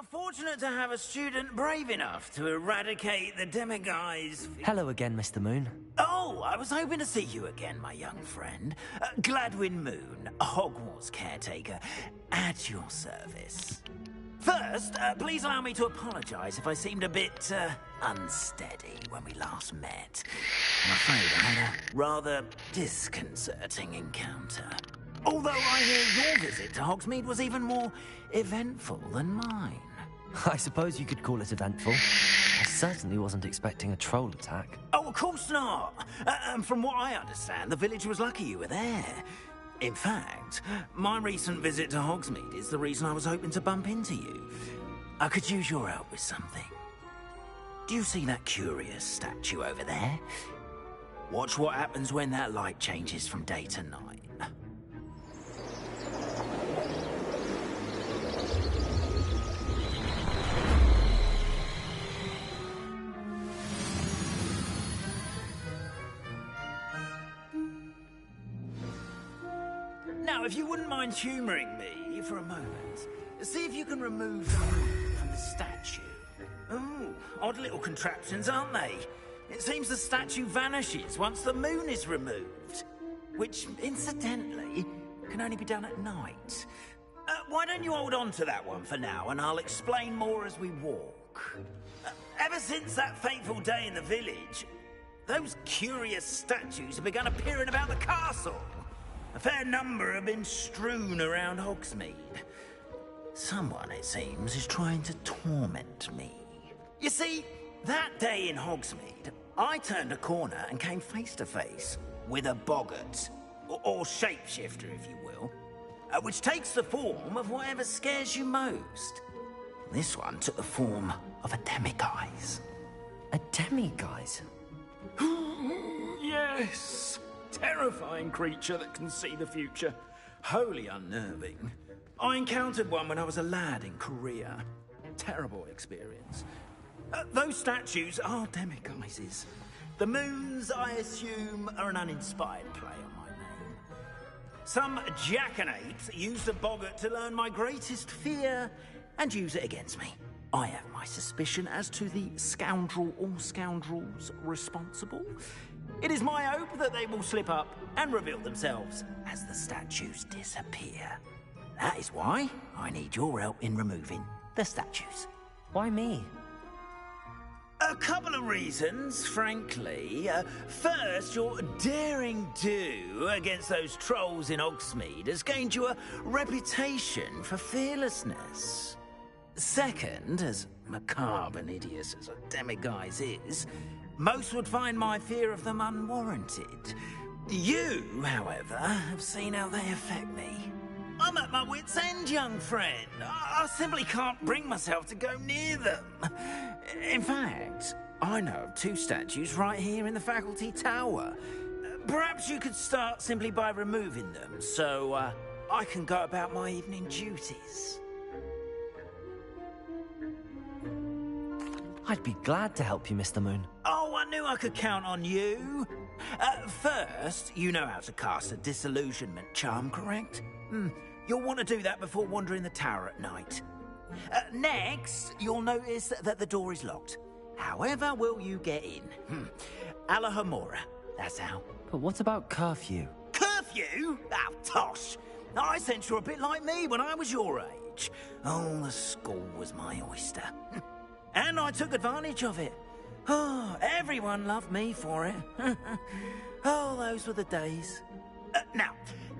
Fortunate to have a student brave enough to eradicate the demiguise. Hello again, Mr. Moon. Oh, I was hoping to see you again, my young friend. Gladwin Moon, Hogwarts caretaker, at your service. First, please allow me to apologise if I seemed a bit, unsteady when we last met. I'm afraid I had a rather disconcerting encounter. Although I hear your visit to Hogsmeade was even more eventful than mine. I suppose you could call it eventful. I certainly wasn't expecting a troll attack. Oh, of course not. And from what I understand, the village was lucky you were there. In fact, my recent visit to Hogsmeade is the reason I was hoping to bump into you. I could use your help with something. Do you see that curious statue over there? Watch what happens when that light changes from day to night. Now, if you wouldn't mind humouring me for a moment, see if you can remove the moon from the statue. Ooh, odd little contraptions, aren't they? It seems the statue vanishes once the moon is removed. Which, incidentally, can only be done at night. Why don't you hold on to that one for now, and I'll explain more as we walk. Ever since that fateful day in the village, those curious statues have begun appearing about the castle. A fair number have been strewn around Hogsmeade. Someone, it seems, is trying to torment me. You see, that day in Hogsmeade, I turned a corner and came face to face with a boggart, or shapeshifter, if you will, which takes the form of whatever scares you most. This one took the form of a demiguise. A demiguise? Yes! Terrifying creature that can see the future. Wholly unnerving. I encountered one when I was a lad in Korea. Terrible experience. Those statues are demiguises. The moons, I assume, are an uninspired play on my name. Some jackanapes used a boggart to learn my greatest fear and use it against me. I have my suspicion as to the scoundrel or scoundrels responsible. It is my hope that they will slip up and reveal themselves as the statues disappear. That is why I need your help in removing the statues. Why me? A couple of reasons, frankly. First, your daring do against those trolls in Hogsmeade has gained you a reputation for fearlessness. Second, as macabre and hideous as a demiguise is, most would find my fear of them unwarranted. You, however, have seen how they affect me. I'm at my wit's end, young friend. I simply can't bring myself to go near them. In fact, I know of two statues right here in the faculty tower. Perhaps you could start simply by removing them, so I can go about my evening duties. I'd be glad to help you, Mr. Moon. Oh, I knew I could count on you. First, you know how to cast a disillusionment charm, correct? You'll want to do that before wandering the tower at night. Next, you'll notice that the door is locked. However will you get in? Alahomora, that's how. But what about curfew? Curfew? Oh, tosh. I sense you're a bit like me when I was your age. Oh, the school was my oyster. And I took advantage of it. Oh, everyone loved me for it. Oh, those were the days. Now,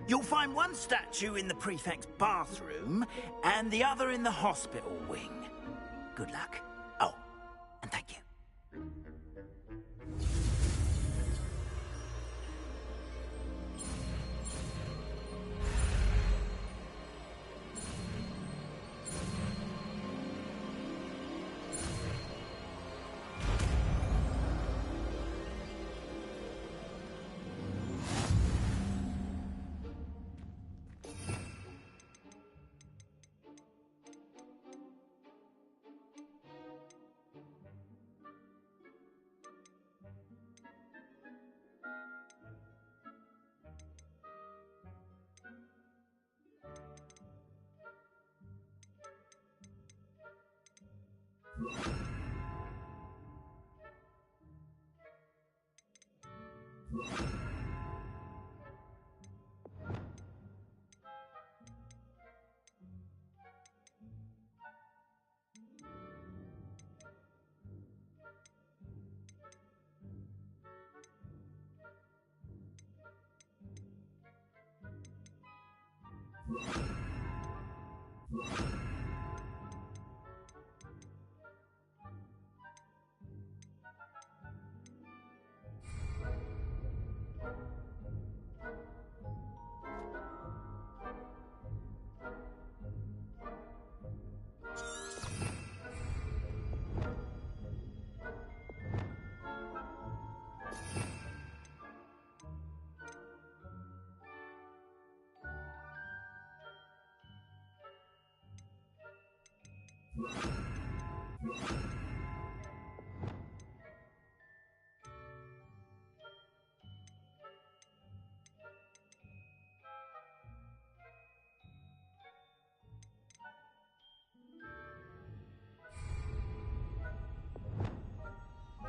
you'll find one statue in the prefect's bathroom and the other in the hospital wing. Good luck. Oh, and thank you.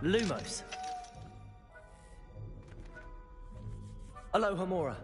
Lumos. Alohomora.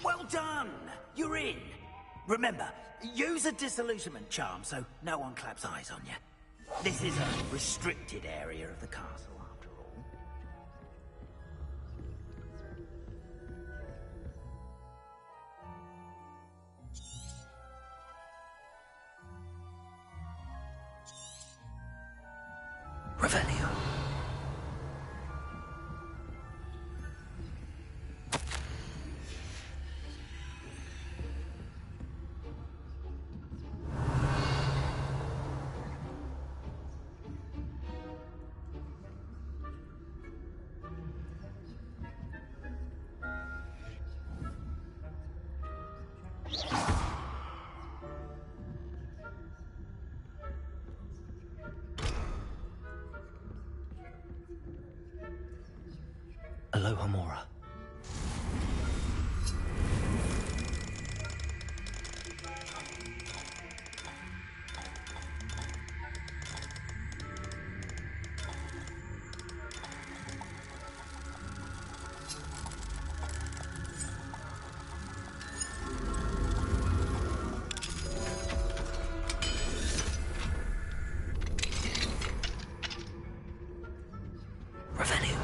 Well done! You're in. Remember, use a disillusionment charm so no one claps eyes on you. This is a restricted area of the castle, after all. Revelio. Alohomora. Revelio.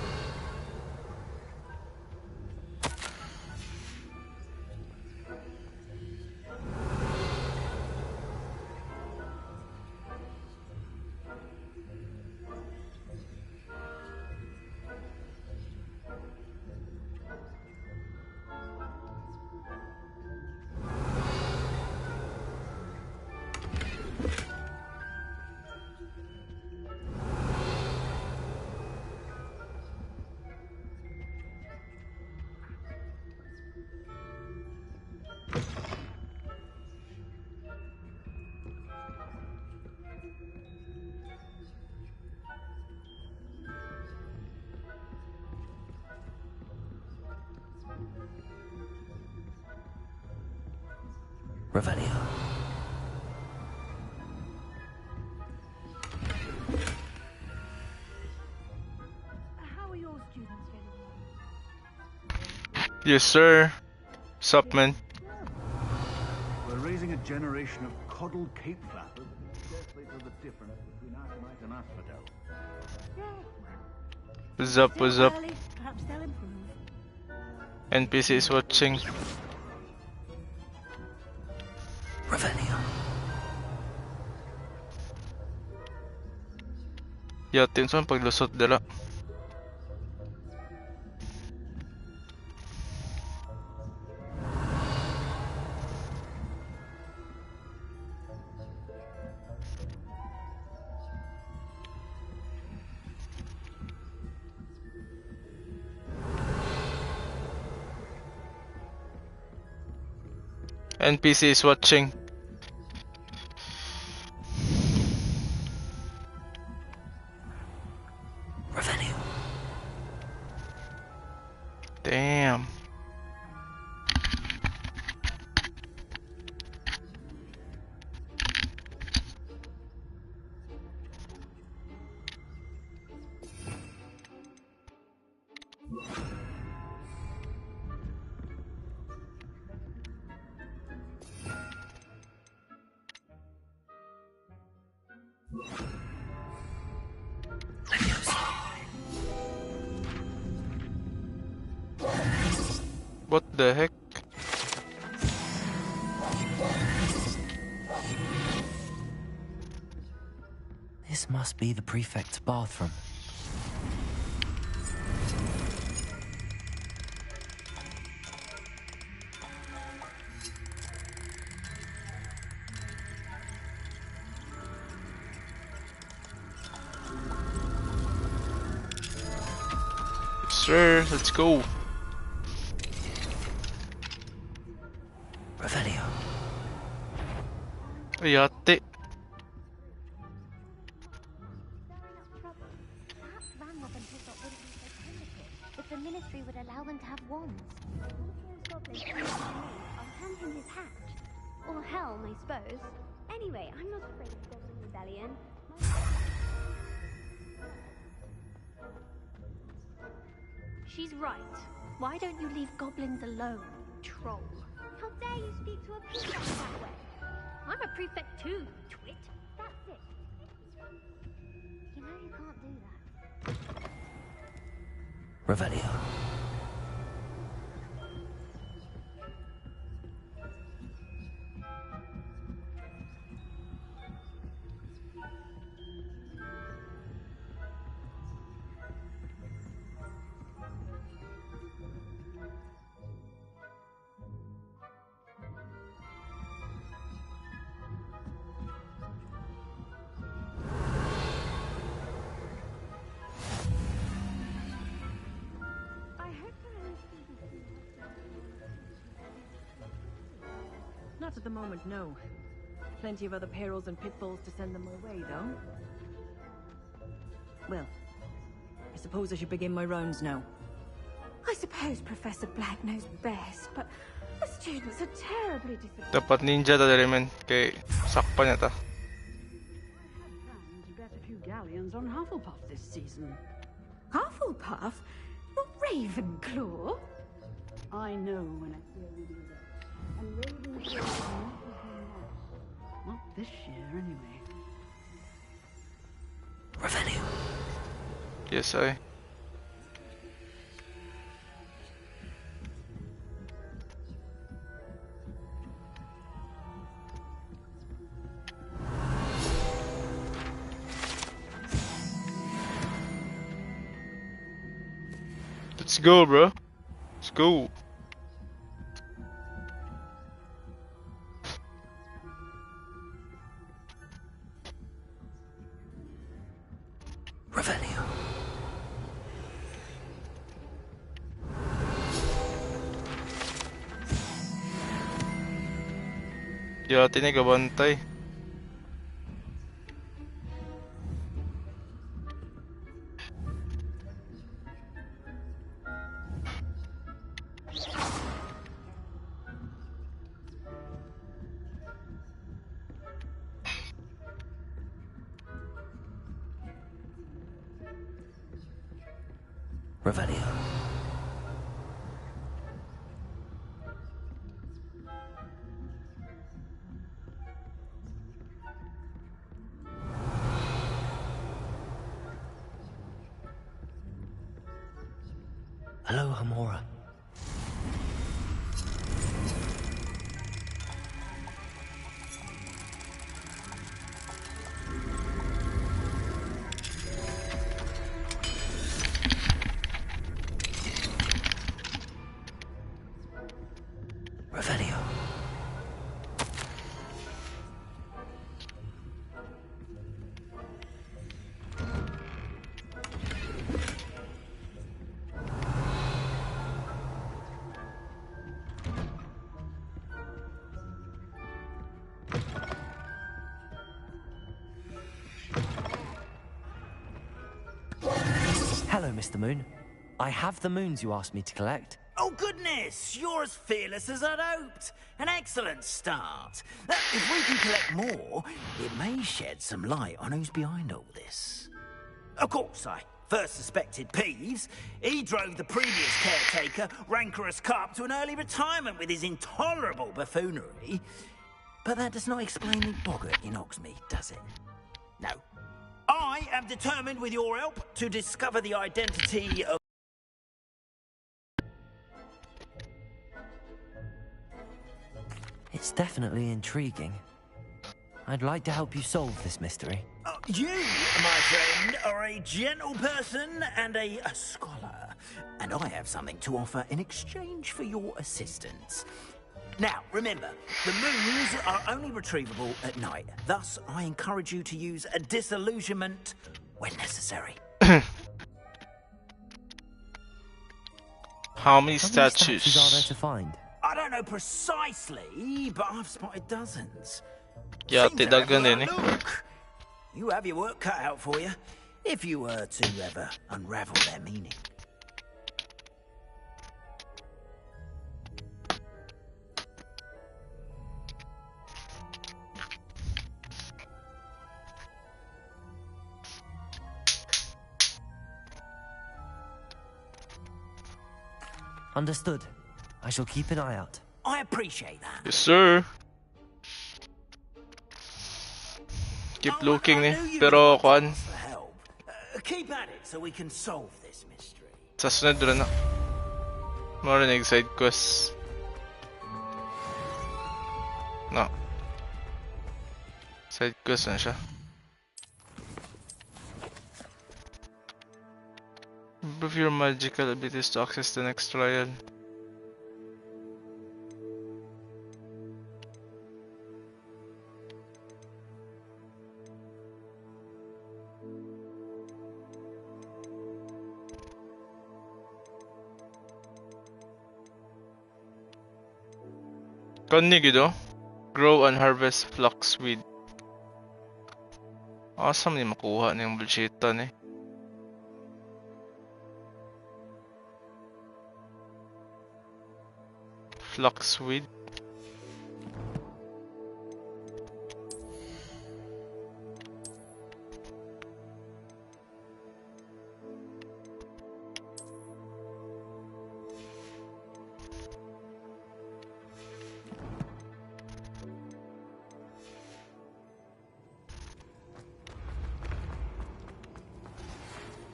Revelio. How are your students getting on? Yes, sir. Sup, man? We're raising a generation of coddled cape flappers that scarcely know the difference between Aconite and asphodel. What's up, what's up? Early, perhaps they'll improve. NPC is watching. Revelio. Yatin sa paglusot dala. NPC is watching. Revenue. Damn. What the heck? This must be the prefect's bathroom. Sir, let's go. Revelio. Yate. Perhaps Ranrock and Hyssop wouldn't be so tentative if the Ministry would allow them to have wands. I'll hand him his hatch. Or helm, I suppose. Anyway, I'm not afraid of Goblin Rebellion. She's right. Why don't you leave goblins alone, troll? How dare you speak to a prefect that way? I'm a prefect too, twit. That's it. You know you can't do that. Revelio. Not at the moment, no. Plenty of other perils and pitfalls to send them my way, though. Well, I suppose I should begin my rounds now. I suppose Professor Black knows best, but the students are terribly disappointed. Dapat ninja ta dali men kay sakpa niya ta. To get a few galleons on Hufflepuff this season. Hufflepuff? Not Ravenclaw? I know when I hear rumors. And Ravenclaw is not behind that. Not this year, anyway. Revelio. Yes, I. Let's go, bro. Let's go. Revelio. Ya, tinigabantay. Revelio. Hello, Hamora. Hello, Mr. Moon. I have the moons you asked me to collect. Oh, goodness! You're as fearless as I'd hoped. An excellent start. If we can collect more, it may shed some light on who's behind all this. Of course, I first suspected Peeves. He drove the previous caretaker, Rancorous Carp, to an early retirement with his intolerable buffoonery. But that does not explain the boggart in Hogsmeade, does it? No. I am determined, with your help, to discover the identity of... It's definitely intriguing. I'd like to help you solve this mystery. You, my friend, are a gentle person and a scholar. And I have something to offer in exchange for your assistance. Now, remember, the moons are only retrievable at night. Thus, I encourage you to use a disillusionment when necessary. How many statues are there to find? I don't know precisely, but I've spotted dozens. Yeah, Seems to tidak have ganun a eh. look. You have your work cut out for you, if you were to ever unravel their meaning. Understood. I shall keep an eye out. I appreciate that. Yes, sir. Keep Oh, looking I eh. knew you Pero would kuan, ask for help. Keep at it so we can solve this mystery. sa sunod rin na. Marinig side quest. No. Side quest na siya. Improve your magical abilities to access the next trial. Konnigido. Grow and harvest flaxweed. Asam ni makuha na yung bullshitan eh. Flaxweed.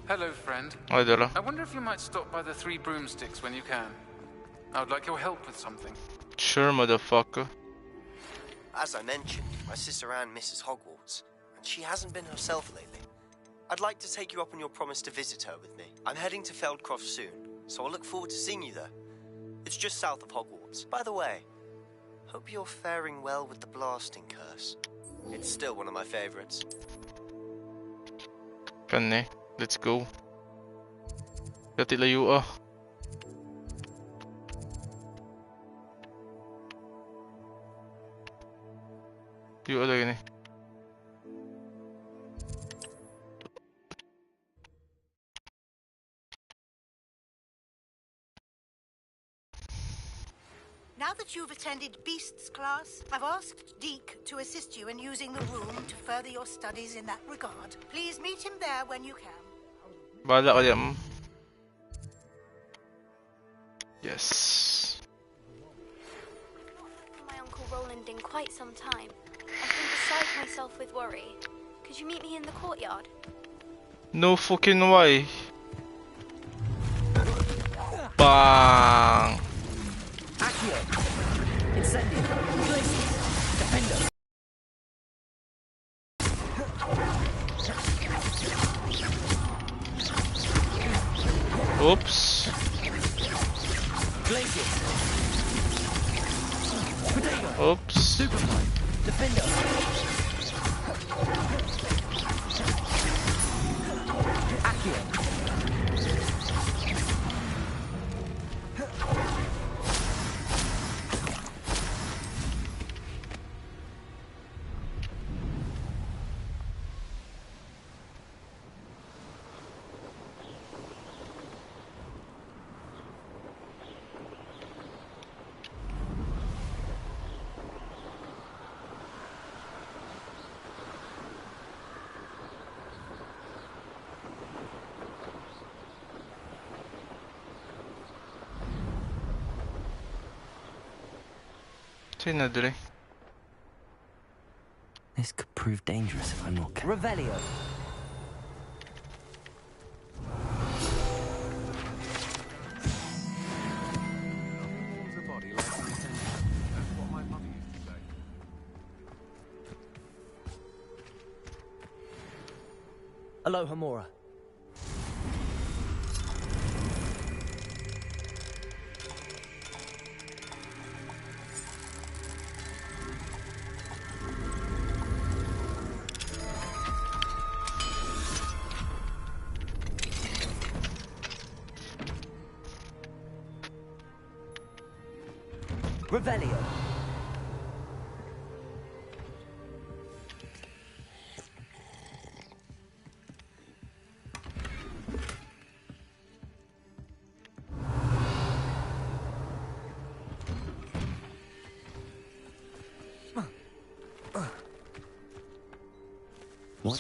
Hello, friend. Ay, dala. I wonder if you might stop by the Three Broomsticks when you can. I would like your help with something. Sure, motherfucker. As I mentioned, my sister Anne misses Hogwarts, and she hasn't been herself lately. I'd like to take you up on your promise to visit her with me. I'm heading to Feldcroft soon, so I'll look forward to seeing you there. It's just south of Hogwarts. By the way, hope you're faring well with the blasting curse. It's still one of my favorites. Kanne. Let's go. Kati layo ah. Layo lagi ni. Now that you've attended Beasts class, I've asked Deke to assist you in using the room to further your studies in that regard. Please meet him there when you can. Bahala ka diyan. Yes. I've not heard from my Uncle Roland in quite some time. I've been beside myself with worry. Could you meet me in the courtyard? No fucking way. Bang. Accio! Incendio! Glacius! Defender! Oops. Glacius! Potato! Oops. Superfly! Defender! Accio! Sino dire? This could prove dangerous if I'm not careful. Revelio. Aloha Mora. Revelio. What?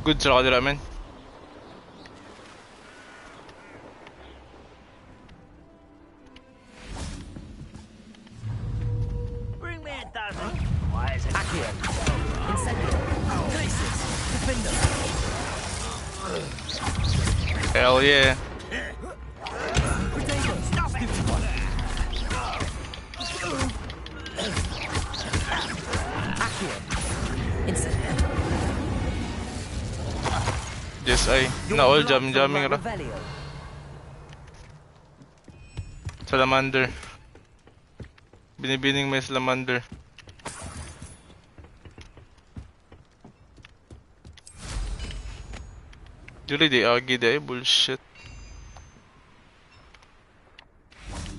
Good sa kanila, men. Bring me a dozen. Why is it? Accio. Incendio. Glacis. Defender. Hell yeah. Accio. Incendio. Yes, ay. Na-all jamming ra. Revelio. Salamander. Binibining may salamander. Julie di agi di bullshit.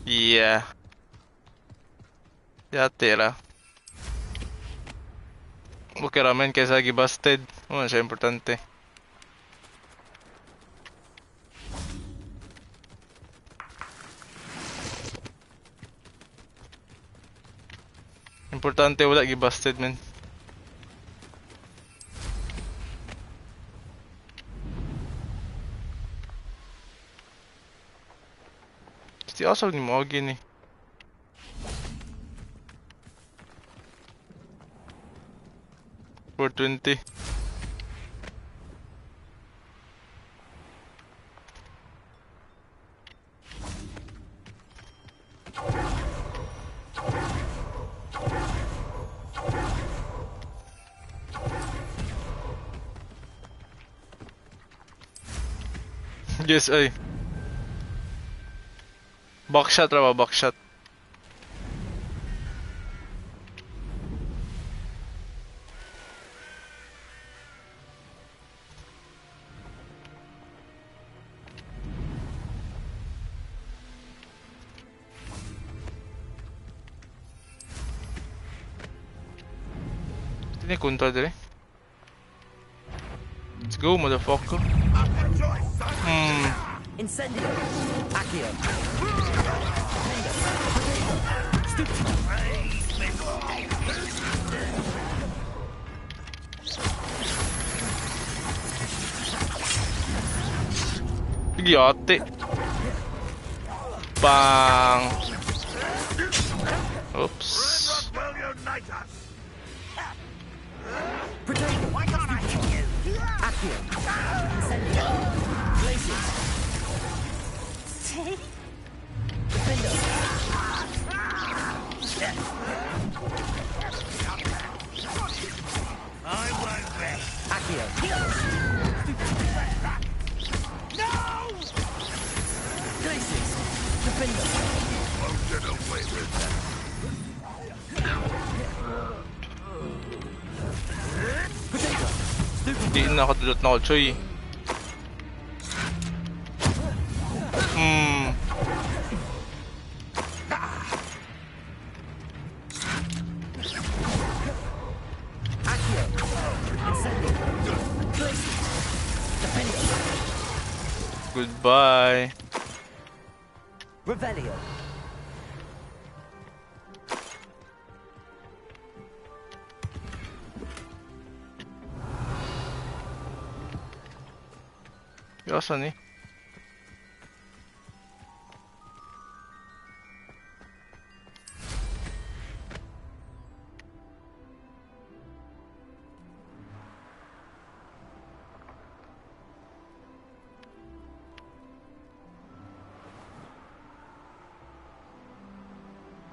Yeah. Yate ra. Okay ramen kaysa gi-busted. Oh, siya importante. Importante wala gi-busted, man. Sti asal ni mo gini. For 20. Yes, ay. Backshot ra ba, backshot. Ini kunta dire. Let's go, motherfucker. Incendio. Accio. Idiote. Bang. Oops. Why can't I hit you? Accio. Incendio. Glacis. Defender. I won't rest. Accio. No! Glacis. Defender. Won't get away with that. Di na ako dulot na ako, Choy. Accio. Incendio. Glacis. Defender. Goodbye. Revelio. Asan eh?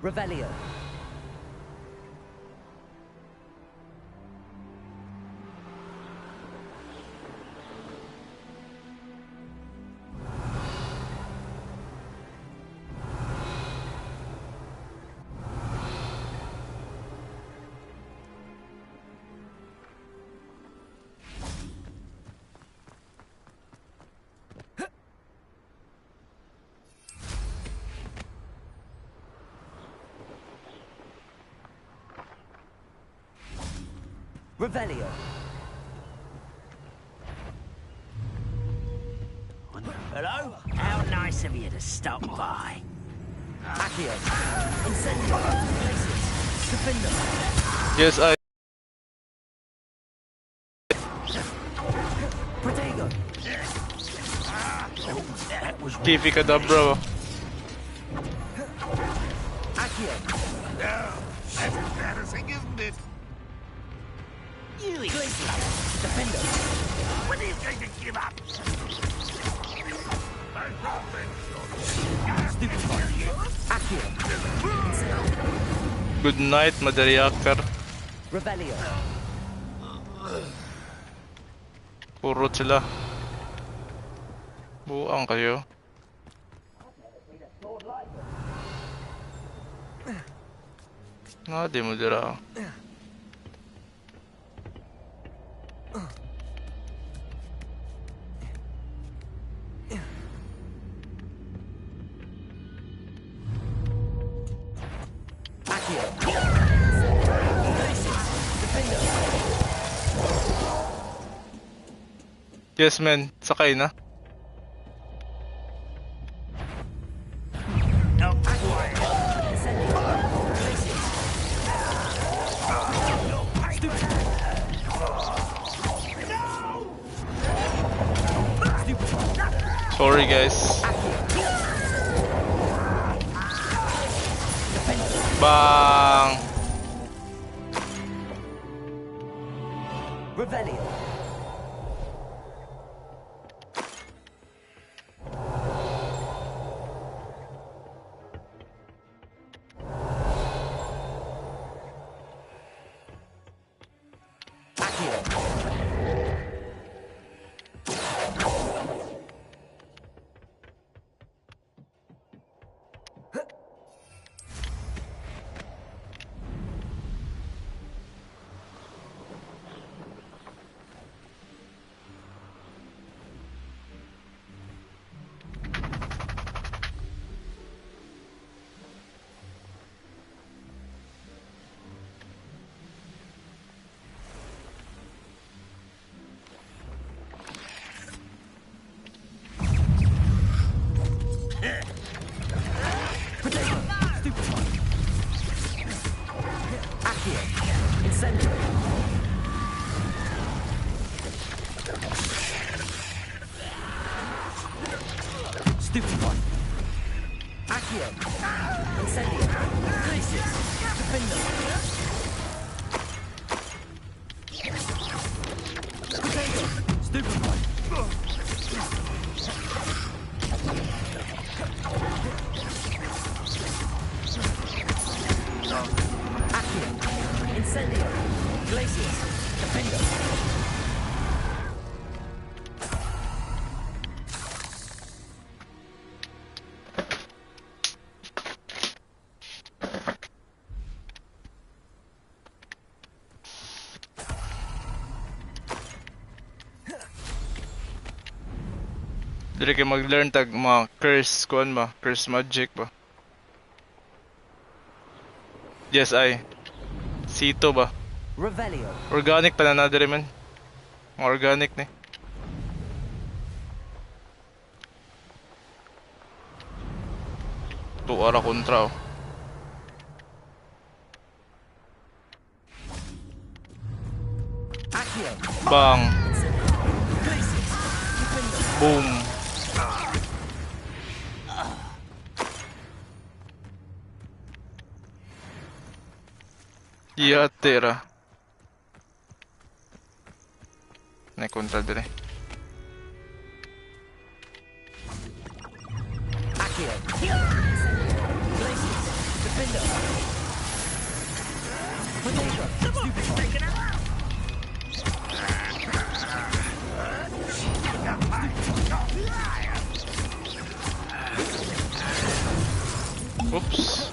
Revelio. Revelio. Hello? How nice of you to stop by. Accio. Incendio. Glacius. Defender. Yes, I. Protego. That was Kipi ka da, bro. Accio. That's embarrassing, isn't it? you. Glacius. Defender. When are you going to give up? Stupefy. Accio. Good night, Madariakar. Revelio. Puro sila. Buang kayo. Di mo dira. Yes, man. Sakay na. Sorry, guys. Bang! Revelio. Dili kayo mag-learn tag mga curse kuan ba? Curse magic ba? Yes, I. Sito ba? Revelio. Organic pa na nadiri man. Mga organic ni. Tuara kontra oh. Bang. Boom. Yatera. Naikontra dire. Oops.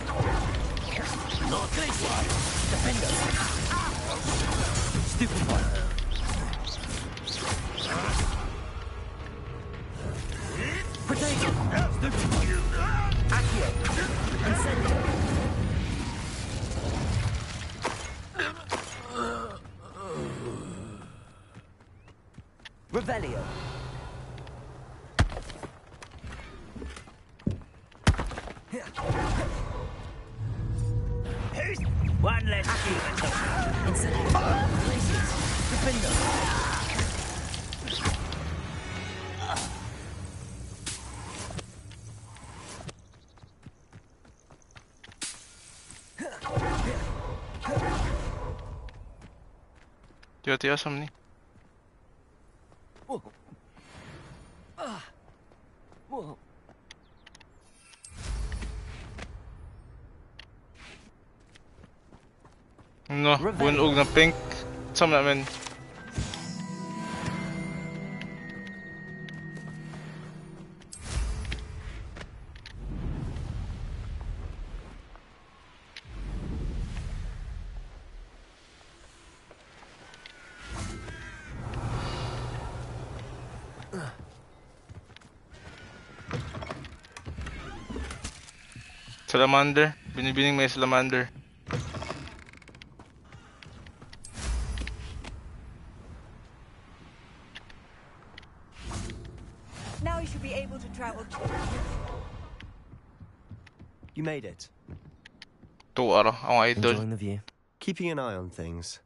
Revelio. One less human. Incendio. Defender. Tiba-tiba asam nih. No, bunog na pink. Sam namin. Salamander. Binibining may salamander. Now you should be able to travel. You made it. Tuara, ang idol. Enjoying the view. Keeping an eye on things.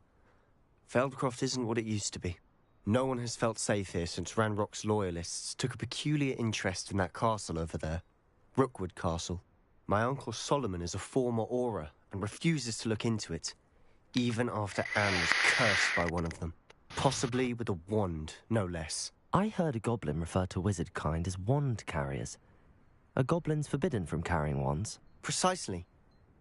Feldcroft isn't what it used to be. No one has felt safe here since Ranrock's loyalists took a peculiar interest in that castle over there. Rookwood Castle. My uncle Solomon is a former Auror and refuses to look into it, even after Anne was cursed by one of them. Possibly with a wand, no less. I heard a goblin refer to wizard kind as wand carriers. Are goblins forbidden from carrying wands? Precisely.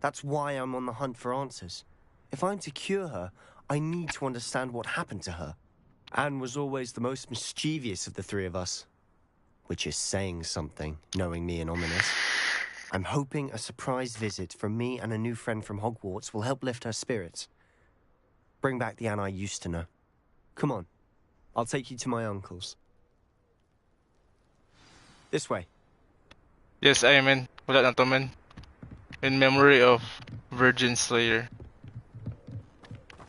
That's why I'm on the hunt for answers. If I'm to cure her, I need to understand what happened to her. Anne was always the most mischievous of the three of us. Which is saying something, knowing me and Ominous. I'm hoping a surprise visit from me and a new friend from Hogwarts will help lift her spirits. Bring back the Anne I used to know. Come on. I'll take you to my uncle's. This way. Yes, I mean. Wala na to, man. In memory of Virgin Slayer.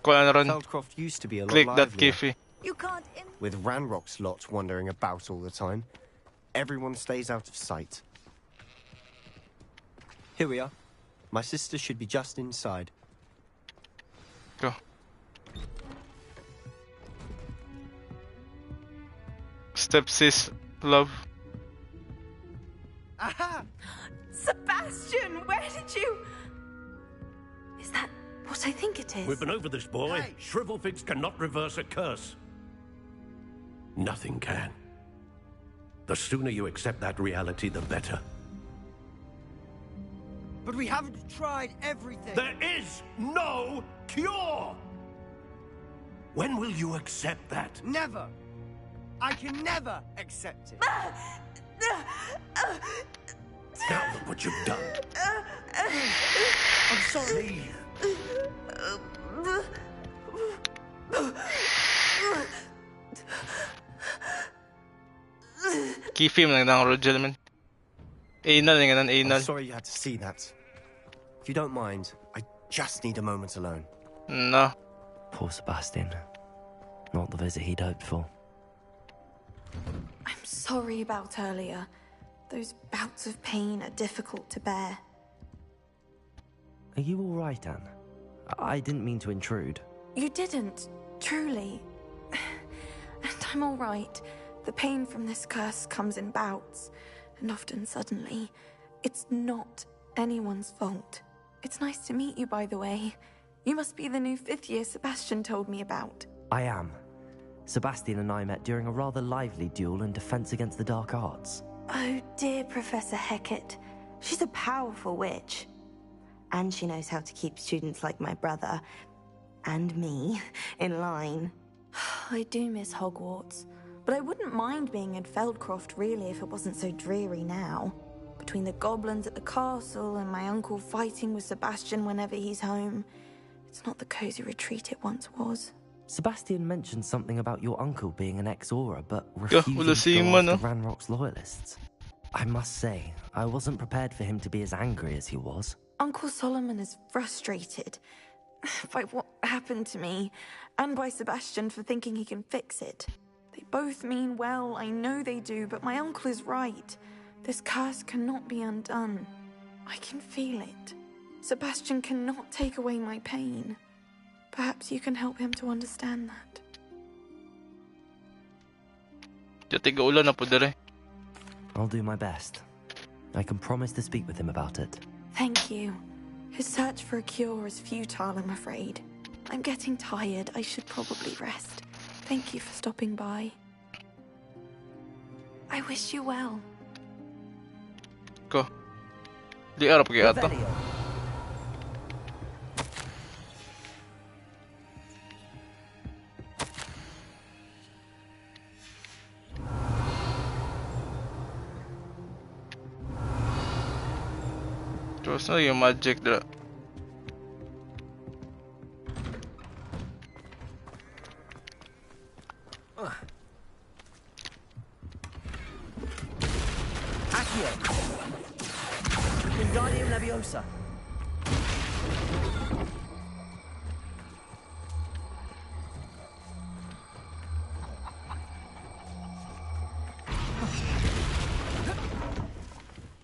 Kuha na ron. Feldcroft used to be a lot Click that livelier. kiffy. You can't. With Ranrock's lot wandering about all the time, everyone stays out of sight. Here we are. My sister should be just inside. Go. Stepsis, love. Aha! Sebastian, where did you? Is that what I think it is? We've been over this, boy. Hey. Shrivelfigs cannot reverse a curse. Nothing can. The sooner you accept that reality, the better. But we haven't tried everything. There is no cure! When will you accept that? Never. I can never accept it. Now look what you've done. I'm sorry. Key film lang ng Rogel, man. Anal nga ng I'm anal. sorry you had to see that. If you don't mind, I just need a moment alone. No. Poor Sebastian. Not the visit he'd hoped for. I'm sorry about earlier. Those bouts of pain are difficult to bear. Are you all right, Anne? I didn't mean to intrude. You didn't, truly. And I'm all right. The pain from this curse comes in bouts, and often suddenly. It's not anyone's fault. It's nice to meet you, by the way. You must be the new 5th year Sebastian told me about. I am. Sebastian and I met during a rather lively duel in Defense Against the Dark Arts. Oh dear, Professor Hecat. She's a powerful witch. And she knows how to keep students like my brother, and me, in line. I do miss Hogwarts, but I wouldn't mind being in Feldcroft really if it wasn't so dreary now. Between the goblins at the castle and my uncle fighting with Sebastian whenever he's home, it's not the cozy retreat it once was. Sebastian mentioned something about your uncle being an ex-Aura, but refusing to go after Ranrock's loyalists. I must say, I wasn't prepared for him to be as angry as he was. Uncle Solomon is frustrated by what happened to me, and by Sebastian for thinking he can fix it. They both mean well, I know they do, but my uncle is right. This curse cannot be undone. I can feel it. Sebastian cannot take away my pain. Perhaps you can help him to understand that. I'll do my best. I can promise to speak with him about it. Thank you. His search for a cure is futile, I'm afraid. I'm getting tired. I should probably rest. Thank you for stopping by. I wish you well. Ko. Di arap kaya ato. Terus na yung magic dra. Accio. Wingardium Leviosa.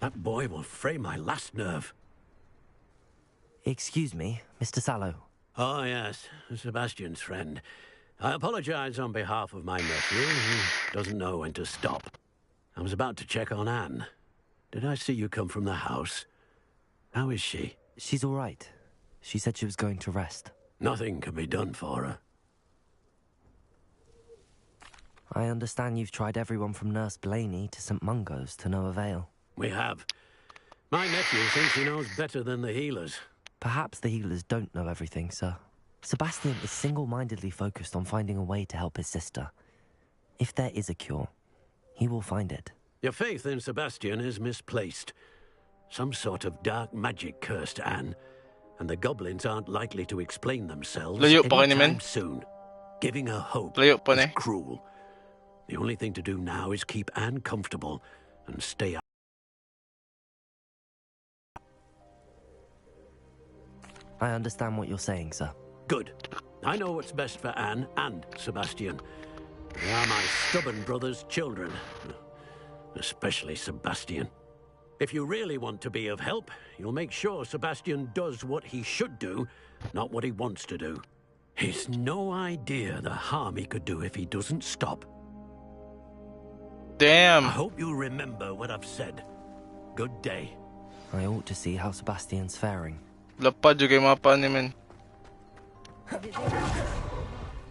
That boy will fray my last nerve. Excuse me, Mr. Sallow. Oh, yes, Sebastian's friend. I apologize on behalf of my nephew, who doesn't know when to stop. I was about to check on Anne. Did I see you come from the house? How is she? She's all right. She said she was going to rest. Nothing can be done for her. I understand you've tried everyone from Nurse Blaney to St. Mungo's to no avail. We have. My nephew thinks he knows better than the healers. Perhaps the healers don't know everything, sir. Sebastian is single-mindedly focused on finding a way to help his sister. If there is a cure, he will find it. Your faith in Sebastian is misplaced. Some sort of dark magic cursed Anne, and the goblins aren't likely to explain themselves anytime soon. Giving her hope is cruel. The only thing to do now is keep Anne comfortable and stay out. I understand what you're saying, sir. Good. I know what's best for Anne and Sebastian. They are my stubborn brother's children. Especially Sebastian. If you really want to be of help, you'll make sure Sebastian does what he should do, not what he wants to do. He's no idea the harm he could do if he doesn't stop. Damn. I hope you'll remember what I've said. Good day. I ought to see how Sebastian's faring. Lapad juga yung mapa ni men.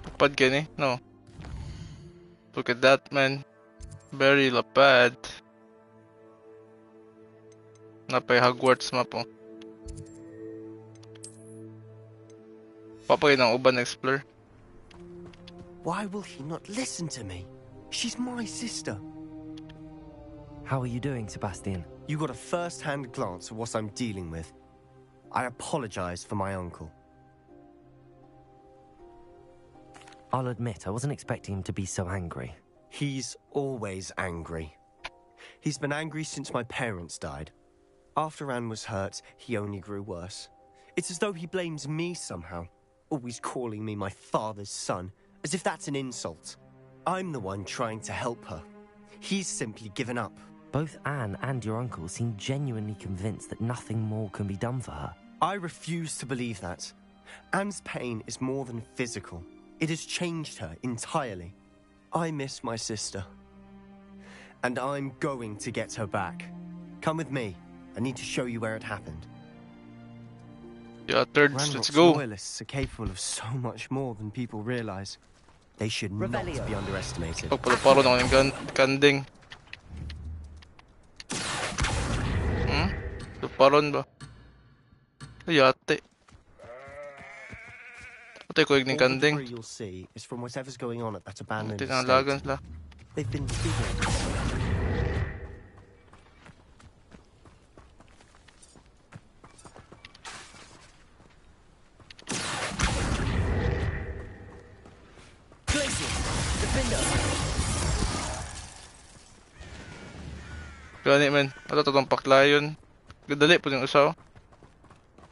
Lapad ka ni? No. Look at that, man. Very lapad. Napay Hogwarts map oh. Papay ng uban explore. Why will he not listen to me? She's my sister. How are you doing, Sebastian? You got a first-hand glance at what I'm dealing with. I apologize for my uncle. I'll admit, I wasn't expecting him to be so angry. He's always angry. He's been angry since my parents died. After Anne was hurt, he only grew worse. It's as though he blames me somehow, always calling me my father's son, as if that's an insult. I'm the one trying to help her. He's simply given up. Both Anne and your uncle seem genuinely convinced that nothing more can be done for her. I refuse to believe that. Anne's pain is more than physical. It has changed her entirely. I miss my sister. And I'm going to get her back. Come with me. I need to show you where it happened. Yeah, thirds, let's Ranrock's go. loyalists are capable of so much more than people realize. They should not be underestimated. Pagpaparo na yung kanding. Paron ba? Yate. Patay ko yung kanding. You'll see is from whatever's going on at that abandoned estate. They've been digging. Gani man, ato tatong paklayon. Gadali po yung usaw.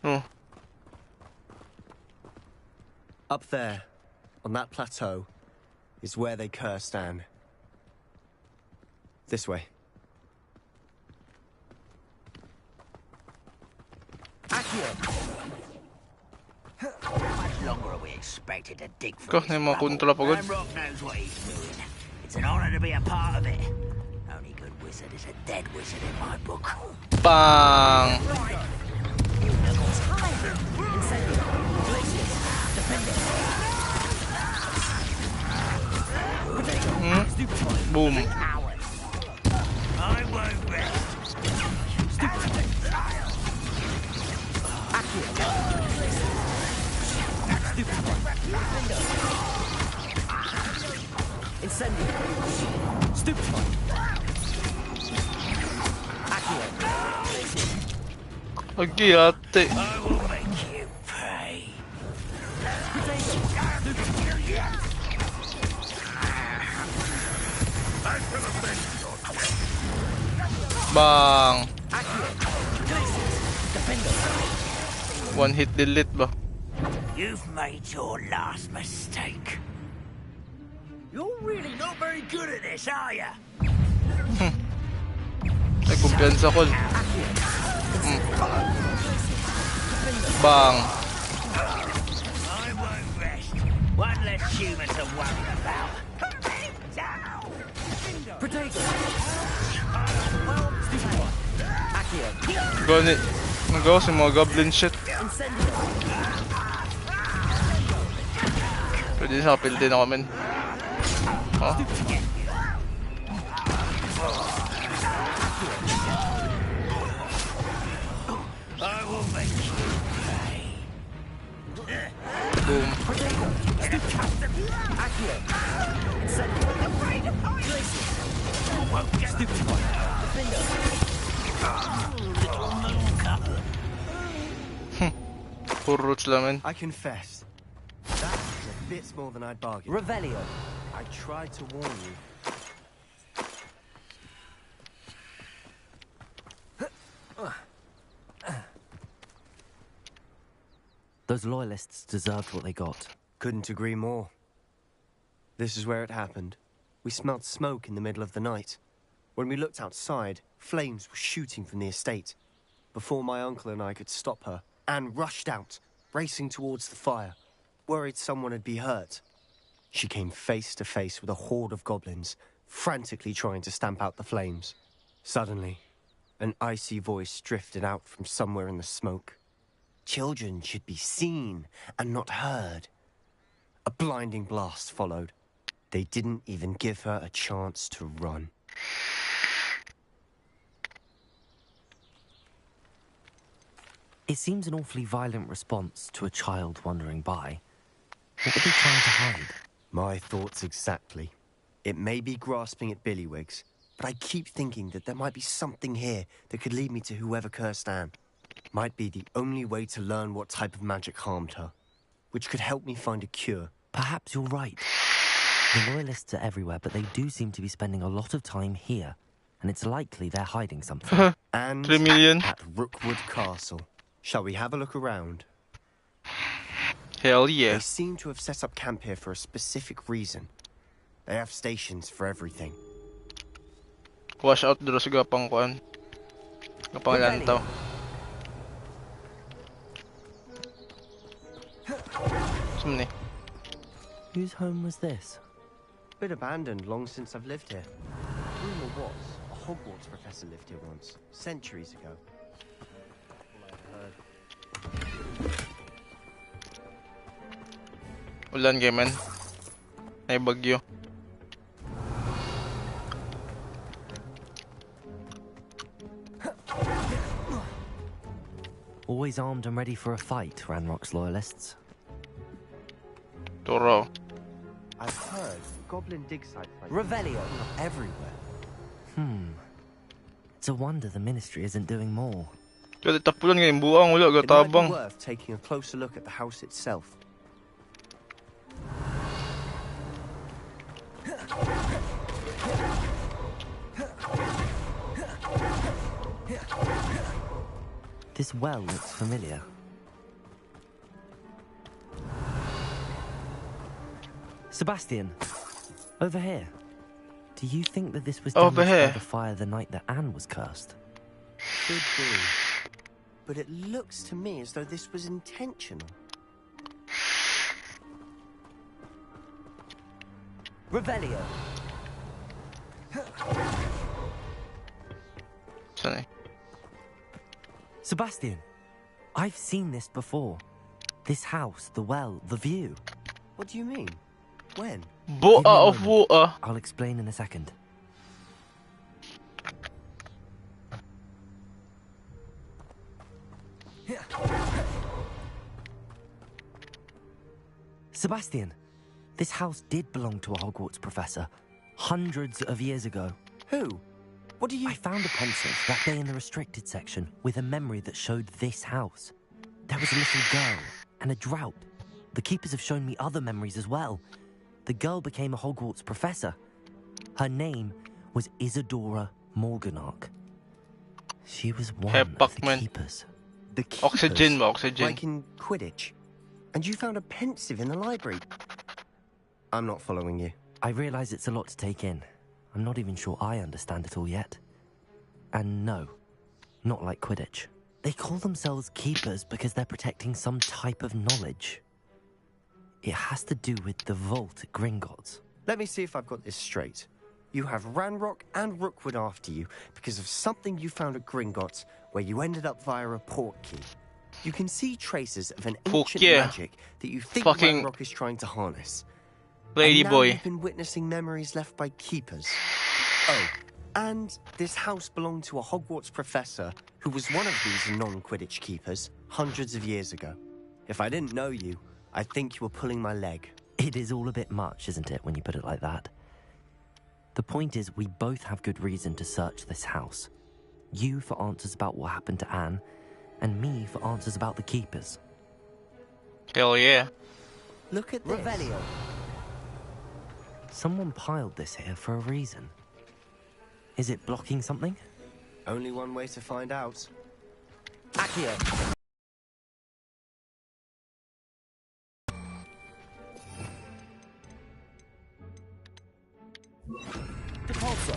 Oh. Up there, on that plateau, is where they cursed Anne. This way. How much longer are we expected to dig for this bubble? Ranrock knows what he's doing. It's an honor to be a part of it. Only good wizard is a dead wizard in my book. Bang! Boom. I won't rest. Agiyate. I will make you pay. Bang! One hit delete ba? You've made your last mistake. You're really not very good at this, are you? Ay, kumpiyansa ko. Bang! I won't rest. One less human to worry about. Gani. Nagawa sa mga goblin shit. Pwede sa kapil din ako, men. Oh. I will make you pay. Boom. I confess, that was a bit more than I'd bargained. Revelio. I tried to warn you. Those loyalists deserved what they got. Couldn't agree more. This is where it happened. We smelled smoke in the middle of the night. When we looked outside, flames were shooting from the estate. Before my uncle and I could stop her, Anne rushed out, racing towards the fire, worried someone had been hurt. She came face to face with a horde of goblins, frantically trying to stamp out the flames. Suddenly, an icy voice drifted out from somewhere in the smoke. Children should be seen and not heard. A blinding blast followed. They didn't even give her a chance to run. It seems an awfully violent response to a child wandering by. What were they trying to hide? My thoughts exactly. It may be grasping at Billywigs, but I keep thinking that there might be something here that could lead me to whoever cursed Anne. Might be the only way to learn what type of magic harmed her, which could help me find a cure. Perhaps you're right. The loyalists are everywhere, but they do seem to be spending a lot of time here, and it's likely they're hiding something. And 3 million. At Rookwood Castle. Shall we have a look around? Hell yeah. They seem to have set up camp here for a specific reason. They have stations for everything. Wash out dito sa gapang kuan. Gapang lantaw. Sumni. Whose home was this? Been abandoned long since I've lived here. Rumor was. A Hogwarts professor lived here once, centuries ago. Ulan kayo, man. May bagyo. Always armed and ready for a fight, Ranrock's loyalists. Toro. I've heard goblin dig sites like Revelio everywhere. It's a wonder the ministry isn't doing more. Kaya tapulan ngayon buang wala It might gatabang. be worth taking a closer look at the house itself. This well looks familiar. Sebastian, over here. Do you think that this was damaged by the fire the night that Anne was cursed? Could be. But it looks to me as though this was intentional. Revelio. Sorry. Sebastian, I've seen this before. This house, the well, the view. What do you mean? When? Boa of water. I'll explain in a second. Sebastian, this house did belong to a Hogwarts professor hundreds of years ago. Who? What do you... I found a pencil that day in the restricted section with a memory that showed this house. There was a little girl and a drought. The keepers have shown me other memories as well. The girl became a Hogwarts professor. Her name was Isadora Morganach. She was one of the keepers. The keepers? Oxygen. Like in Quidditch? And you found a pensive in the library? I'm not following you. I realize it's a lot to take in. I'm not even sure I understand it all yet. And no, not like Quidditch. They call themselves keepers because they're protecting some type of knowledge. It has to do with the vault at Gringotts. Let me see if I've got this straight. You have Ranrock and Rookwood after you because of something you found at Gringotts where you ended up via a port key. You can see traces of an ancient magic that you think Ranrock is trying to harness. Lady and now boy. You've been witnessing memories left by keepers. Oh, and this house belonged to a Hogwarts professor who was one of these non-Quidditch keepers hundreds of years ago. If I didn't know you, I think you were pulling my leg. It is all a bit much, isn't it, when you put it like that? The point is, we both have good reason to search this house. You for answers about what happened to Anne, and me for answers about the keepers. Hell yeah. Look at this. Revelio. Someone piled this here for a reason. Is it blocking something? Only one way to find out. Accio. Depulso.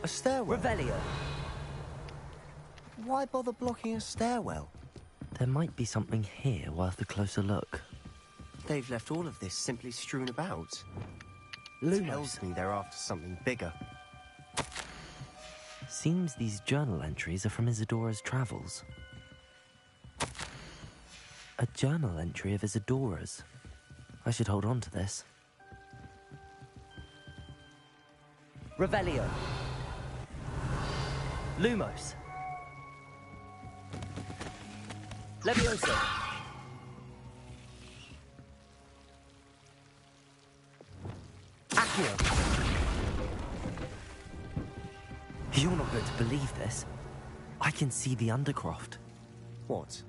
A stairwell. Revelio. Why bother blocking a stairwell? There might be something here worth a closer look. They've left all of this simply strewn about. Lumos. Tells me they're after something bigger. Seems these journal entries are from Isadora's travels. A journal entry of Isadora's. I should hold on to this. Revelio. Lumos. Levioso. Accio. You're not going to believe this. I can see the Undercroft. What?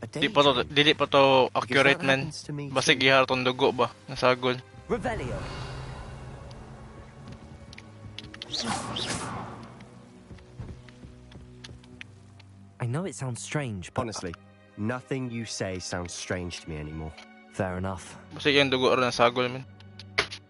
Dili pa to accurate, man. Basig iharatong dugo ba? Nasagol. Revelio. I know it sounds strange, but... Honestly, nothing you say sounds strange to me anymore. Fair enough. Basig yung dugo rin nasagol, man.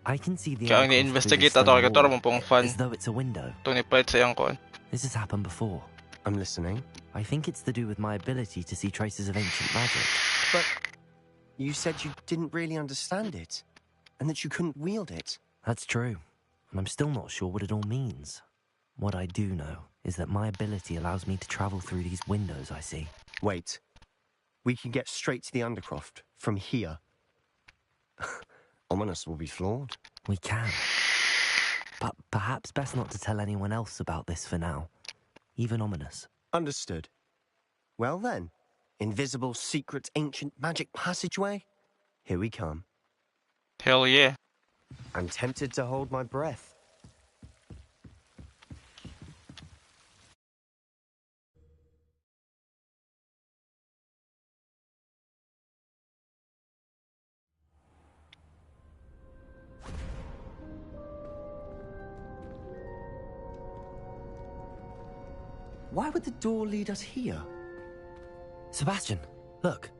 I can see the Kaya ang undercroft through ni-investigate this ato stone kaya wall, mo pong fan. as though it's a window. Ito ni Pet sa iyang kon. This has happened before. I'm listening. I think it's to do with my ability to see traces of ancient magic. But you said you didn't really understand it, and that you couldn't wield it. That's true, and I'm still not sure what it all means. What I do know is that my ability allows me to travel through these windows I see. Wait. We can get straight to the Undercroft from here. Ominous will be flawed. We can. But perhaps best not to tell anyone else about this for now. Even Ominous. Understood. Well then, invisible, secret, ancient magic passageway? Here we come. Hell yeah. I'm tempted to hold my breath. Why would the door lead us here? Sebastian, look.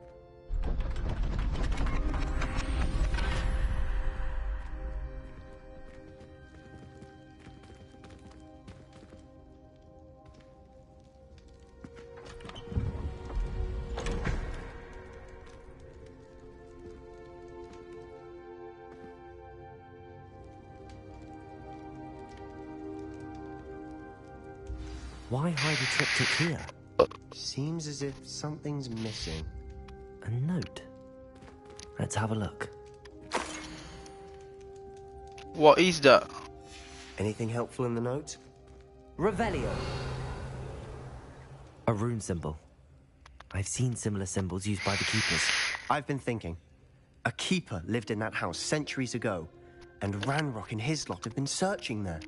Why hide a triptych here? Seems as if something's missing. A note. Let's have a look. What is that? Anything helpful in the note? Revelio. A rune symbol. I've seen similar symbols used by the keepers. I've been thinking. A keeper lived in that house centuries ago, and Ranrock and his lot have been searching there.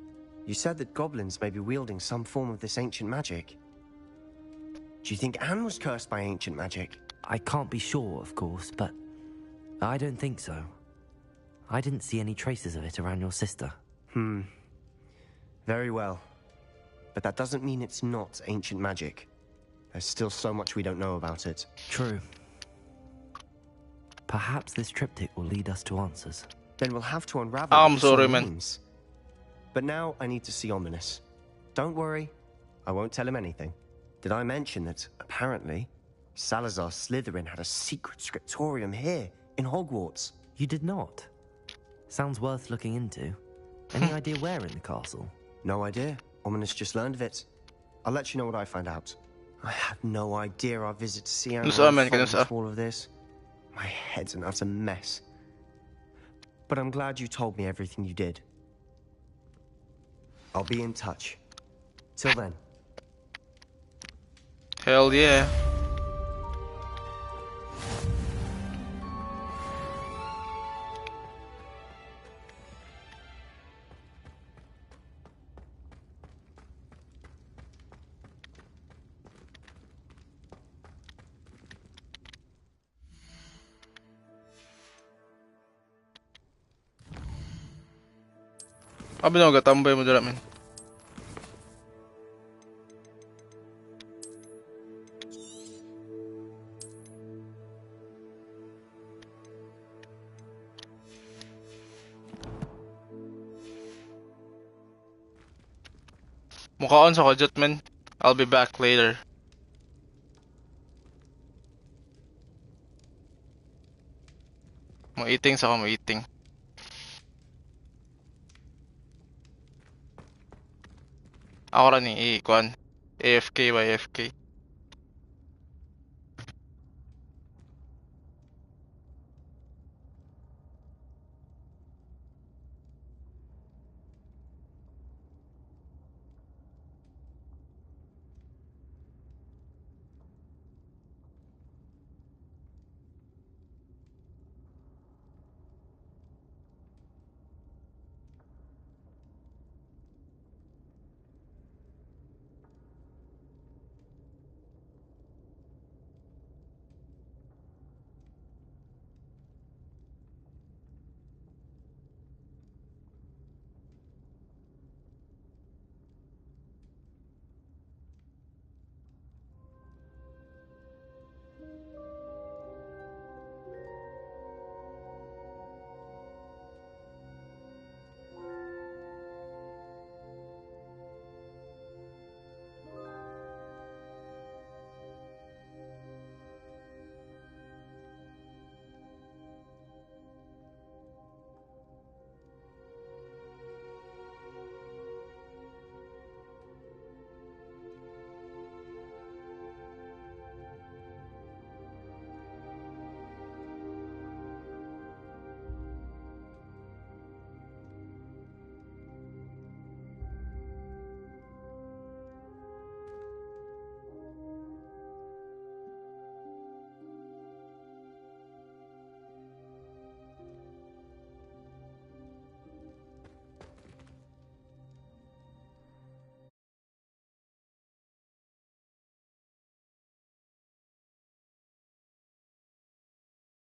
You said that goblins may be wielding some form of this ancient magic. Do you think Anne was cursed by ancient magic? I can't be sure, of course, but I don't think so. I didn't see any traces of it around your sister. Very well. But that doesn't mean it's not ancient magic. There's still so much we don't know about it. True. Perhaps this triptych will lead us to answers. Then we'll have to unravel I'm what this all sorry, man. means. But now I need to see Ominous. Don't worry, I won't tell him anything. Did I mention that, apparently, Salazar Slytherin had a secret scriptorium here, in Hogwarts? You did not? Sounds worth looking into. Any idea where in the castle? No idea. Ominous just learned of it. I'll let you know what I find out. I had no idea our visit to see Anne all of this. My head's an utter mess. But I'm glad you told me everything you did. I'll be in touch. Till then. Hell yeah. Abi na gatambay mo dala men. Mukhaon sa kajut men. I'll be back later. Mo eating sa ako mo eating. Ako ra ni ikuan AFK by AFK.